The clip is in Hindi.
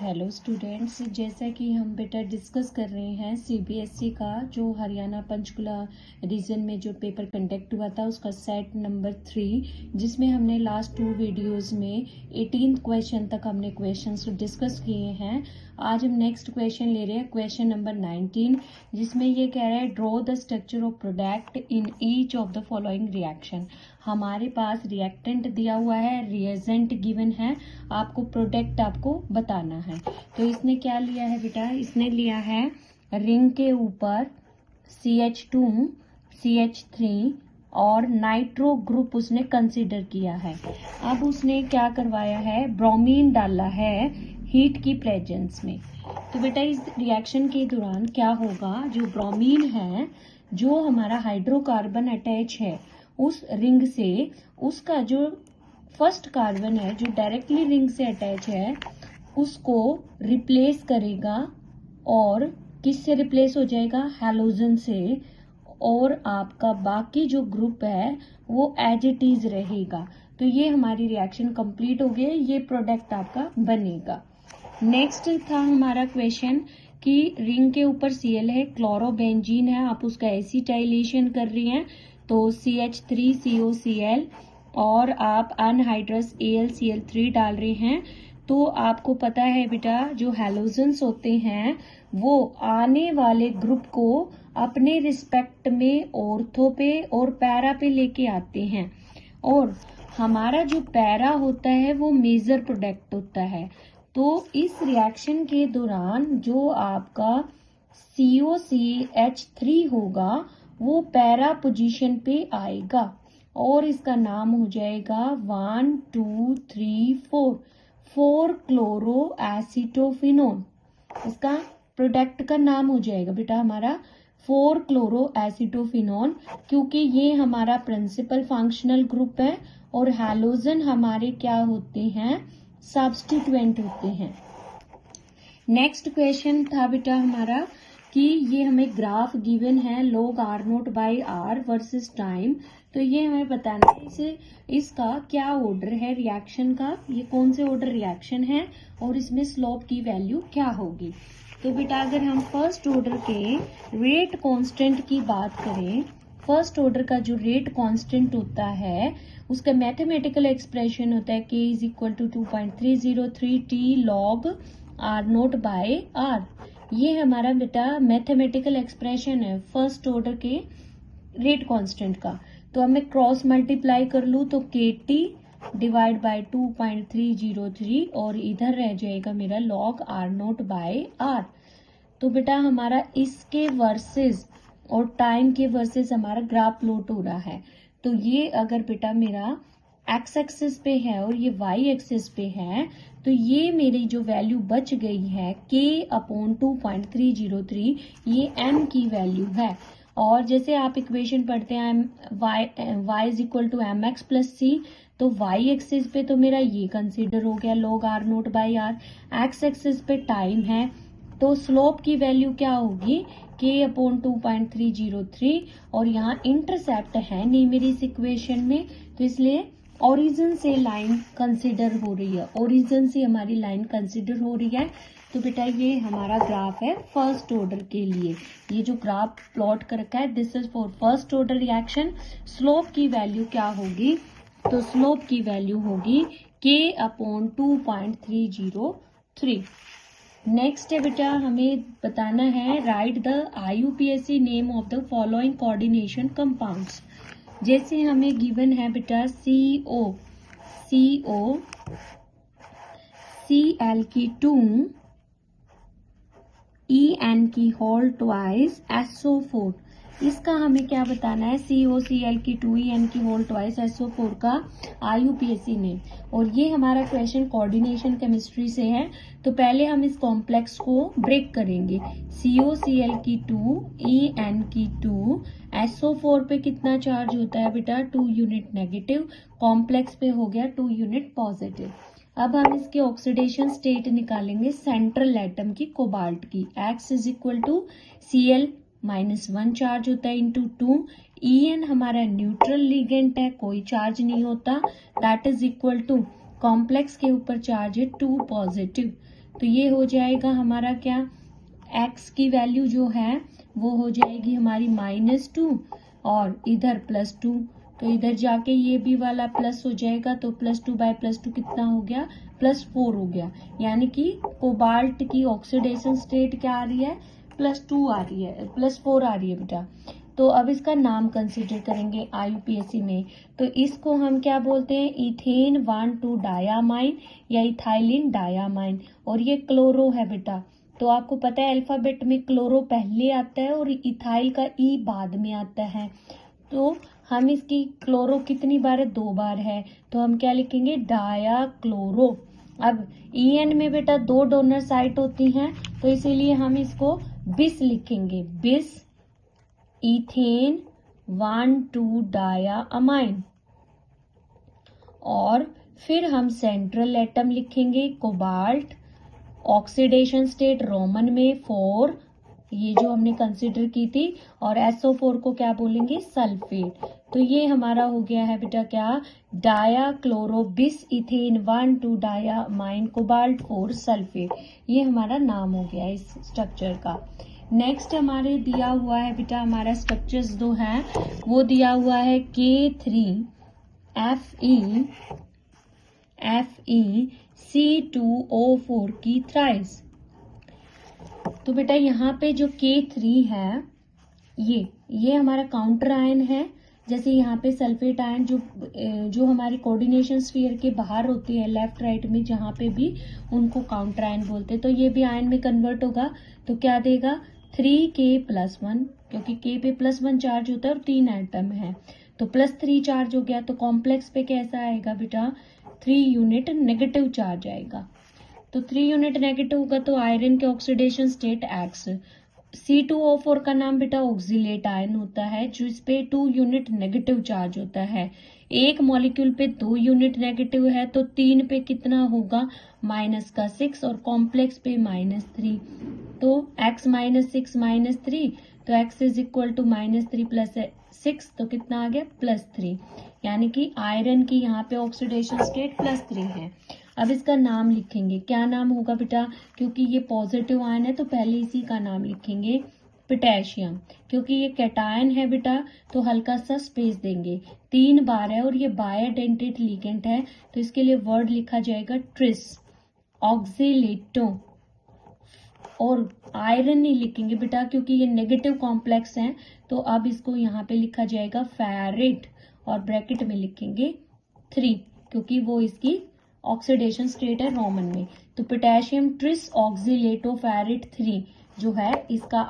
हेलो स्टूडेंट्स, जैसा कि हम बेटा डिस्कस कर रहे हैं सीबीएसई का जो हरियाणा पंचकुला रीजन में जो पेपर कंडक्ट हुआ था उसका सेट नंबर 3, जिसमें हमने लास्ट 2 वीडियोस में 18 क्वेश्चन तक हमने क्वेश्चंस डिस्कस किए हैं। आज हम नेक्स्ट क्वेश्चन ले रहे हैं, क्वेश्चन नंबर 19, जिसमें ये कह रहा है draw the structure of product in each of the following reaction. हमारे पास रिएक्टेंट दिया हुआ है, रिएजेंट गिवन है, आपको प्रोडक्ट आपको बताना है। तो इसने क्या लिया है बेटा, इसने लिया है रिंग के ऊपर CH2 CH3 और नाइट्रो ग्रुप उसने कंसीडर किया है। अब उसने क्या करवाया है, ब्रोमीन डाला है हीट की प्रेजेंस में। तो बेटा इस रिएक्शन के दौरान क्या होगा, जो ब्रोमीन है, जो हमारा हाइड्रोकार्बन अटैच है उस रिंग से, उसका जो फर्स्ट कार्बन है जो डायरेक्टली रिंग से अटैच है उसको रिप्लेस करेगा। और किससे रिप्लेस हो जाएगा, हैलोजन से। और आपका बाकी जो ग्रुप है वो एज इट इज रहेगा। तो ये हमारी रिएक्शन कंप्लीट हो गई, ये प्रोडक्ट आपका बनेगा। नेक्स्ट था हमारा क्वेश्चन कि रिंग के ऊपर Cl है, क्लोरोबेंजीन है, आप उसका एसिटाइलेशन कर रही हैं तो CH3COCl और आप अनहाइड्रस AlCl3 डाल रहे हैं। तो आपको पता है बेटा जो हैलोजेंस होते हैं वो आने वाले ग्रुप को अपने रिस्पेक्ट में ऑर्थो पे और पैरा पे लेके आते हैं, और हमारा जो पैरा होता है वो मेजर प्रोडक्ट होता है। तो इस रिएक्शन के दौरान जो आपका COCH3 होगा वो पैरा पोजीशन पे आएगा और इसका नाम हो जाएगा 1 2 3 4 4 क्लोरो एसिटोफिनोन। इसका प्रोडक्ट का नाम हो जाएगा बेटा हमारा 4 क्लोरो एसिटोफिनोन, क्योंकि ये हमारा प्रिंसिपल फंक्शनल ग्रुप है और हैलोजन हमारे क्या होते हैं, सब्स्टिट्यूएंट होते हैं। नेक्स्ट क्वेश्चन था बेटा हमारा कि ये हमें ग्राफ गिवन है log R0/R वर्सेस टाइम। तो ये हमें बताना है इसे, इसका क्या ऑर्डर है रिएक्शन का, ये कौन से ऑर्डर रिएक्शन है और इसमें स्लोप की वैल्यू क्या होगी। तो बेटा अगर हम फर्स्ट ऑर्डर के रेट कांस्टेंट की बात करें, फर्स्ट ऑर्डर का जो रेट कांस्टेंट होता है उसका मैथमेटिकल एक्सप्रेशन होता है k = 2.303 t log R0/R। ये हमारा बेटा मैथमेटिकल एक्सप्रेशन है फर्स्ट ऑर्डर के रेट कांस्टेंट का। तो अब मैं क्रॉस मल्टीप्लाई कर लूँ तो KT / 2.303 और इधर रह जाएगा मेरा log R0/R। तो बेटा हमारा इसके वर्सेस और टाइम के वर्सेस हमारा ग्राफ प्लॉट हो रहा है। तो ये अगर बेटा मेरा एक्स एक्सिस पे है और ये वाई एक्सिस पे है, तो ये मेरी जो वैल्यू बच गई है K/2.303, ये m की वैल्यू है। और जैसे आप इक्वेशन पढ़ते हैं y = mx + c, तो y एक्सिस पे तो मेरा ये कंसीडर हो गया log R0/R, एक्स एक्सिस पे टाइम है तो स्लोप की वैल्यू क्या होगी K/2.303, और यहाँ इंटरसेप्ट है नहीं मेरी इस इक्वेशन में, तो इसलिए ओरिजिन से लाइन कंसीडर हो रही है, ओरिजिन से हमारी लाइन कंसीडर हो रही है। तो बेटा ये हमारा ग्राफ है फर्स्ट ऑर्डर के लिए, ये जो ग्राफ प्लॉट कर रखा है this is for first order reaction. Slope की वैल्यू क्या होगी, तो स्लोप की वैल्यू होगी K/2.303। नेक्स्ट है बेटा हमें बताना है right the IUPAC name of the following coordination compounds. जैसे हमें गिवन है बेटा CO Cl2 En2 SO4, इसका हमें क्या बताना है, COCl2 En2 SO4 का IUPAC नेम। और ये हमारा क्वेश्चन कोऑर्डिनेशन केमिस्ट्री से है। तो पहले हम इस कॉम्प्लेक्स को ब्रेक करेंगे। COCl2 En2 SO4 पे कितना चार्ज होता है बेटा, 2 यूनिट नेगेटिव, कॉम्प्लेक्स पे हो गया 2 यूनिट पॉजिटिव। अब हम इसके ऑक्सीडेशन स्टेट निकालेंगे सेंट्रल एटम की कोबाल्ट की। X = Cl -1 चार्ज होता है इंटू 2, En हमारा न्यूट्रल लिगेंट है, कोई चार्ज नहीं होता, that is equal to complex के ऊपर चार्ज है 2 पॉजिटिव। तो ये हो जाएगा हमारा क्या, x की वैल्यू जो है वो हो जाएगी हमारी -2 और इधर +2, तो इधर जाके ये भी वाला प्लस हो जाएगा, तो +2 बाय +2 कितना हो गया, +4 हो गया। यानी कि कोबाल्ट की ऑक्सीडेशन स्टेट क्या आ रही है, +2 आ रही है, +4 आ रही है बेटा। तो अब इसका नाम कंसिडर करेंगे IUPAC में, तो इसको हम क्या बोलते हैं, इथेन 1,2 डायामाइन या इथाइलिन डायामाइन, और ये क्लोरो है बेटा। तो आपको पता है अल्फाबेट में क्लोरो पहले आता है और इथाइल का ई बाद में आता है। तो हम इसकी क्लोरो कितनी बार है, 2 बार है, तो हम क्या लिखेंगे, डाया क्लोरो। अब EN में बेटा 2 डोनर साइट होती हैं, तो इसीलिए हम इसको बिस लिखेंगे, बिस इथेन 1,2 डाया अमाइन। और फिर हम सेंट्रल एटम लिखेंगे कोबाल्ट, ऑक्सीडेशन स्टेट रोमन में 4, ये जो हमने कंसिडर की थी, और SO4 को क्या बोलेंगे, सल्फेट। तो ये हमारा हो गया है बेटा क्या, di chloro bis ethane 1,2 di amine cobalt 4 sulphate, ये हमारा नाम हो गया इस स्ट्रक्चर का। नेक्स्ट हमारे दिया हुआ है बेटा, हमारा स्ट्रक्चर्स दो हैं, वो दिया हुआ है K3FeC2O4 की थ्राइस। तो बेटा यहाँ पे जो K3 है, ये हमारा काउंटर आयन है। जैसे यहाँ पे सल्फेट आयन जो हमारी कोऑर्डिनेशन स्फीयर के बाहर होती है लेफ्ट राइट में, जहाँ पे भी, उनको काउंटर आयन बोलते हैं। तो ये भी आयन में कन्वर्ट होगा, तो क्या देगा, 3K+1, क्योंकि K पे +1 चार्ज होता है और 3 एटम है, तो +3 चार्ज हो गया। तो कॉम्प्लेक्स पे कैसा आएगा बेटा, 3 यूनिट नेगेटिव चार्ज आएगा। तो 3 यूनिट नेगेटिव होगा तो आयरन के ऑक्सीडेशन स्टेट X। C2O4 का नाम बेटा ऑक्सीलेट आयन होता है, जिस पे 2 यूनिट नेगेटिव चार्ज होता है। एक मॉलिक्यूल पे 2 यूनिट नेगेटिव है, तो 3 पे कितना होगा, -6, और कॉम्प्लेक्स पे -3, तो x -6 -3, तो x इज इक्वल टू -3 + 6, तो कितना आ गया, +3, यानी कि आयरन की यहाँ पे ऑक्सीडेशन स्टेट +3 है। अब इसका नाम लिखेंगे, क्या नाम होगा बेटा, क्योंकि ये पॉजिटिव आयन है तो पहले इसी का नाम लिखेंगे पोटेशियम। क्योंकि ये कैटायन है बेटा, तो हल्का सा स्पेस देंगे, 3 बार है और ये बायोडेंटेट लिगेंड है, तो इसके लिए वर्ड लिखा जाएगा ट्रिस ऑक्सीलेटो। और आयरन नहीं लिखेंगे बेटा, क्योंकि ये नेगेटिव कॉम्प्लेक्स हैं, तो अब इसको यहाँ पे लिखा जाएगा फेरेट, और ब्रैकेट में लिखेंगे 3, क्योंकि वो इसकी ऑक्सीडेशन स्टेट है रोमन में। तो पोटेशियम ट्रिस ऑक्सीलेटो फेरेट 3 जो है इसका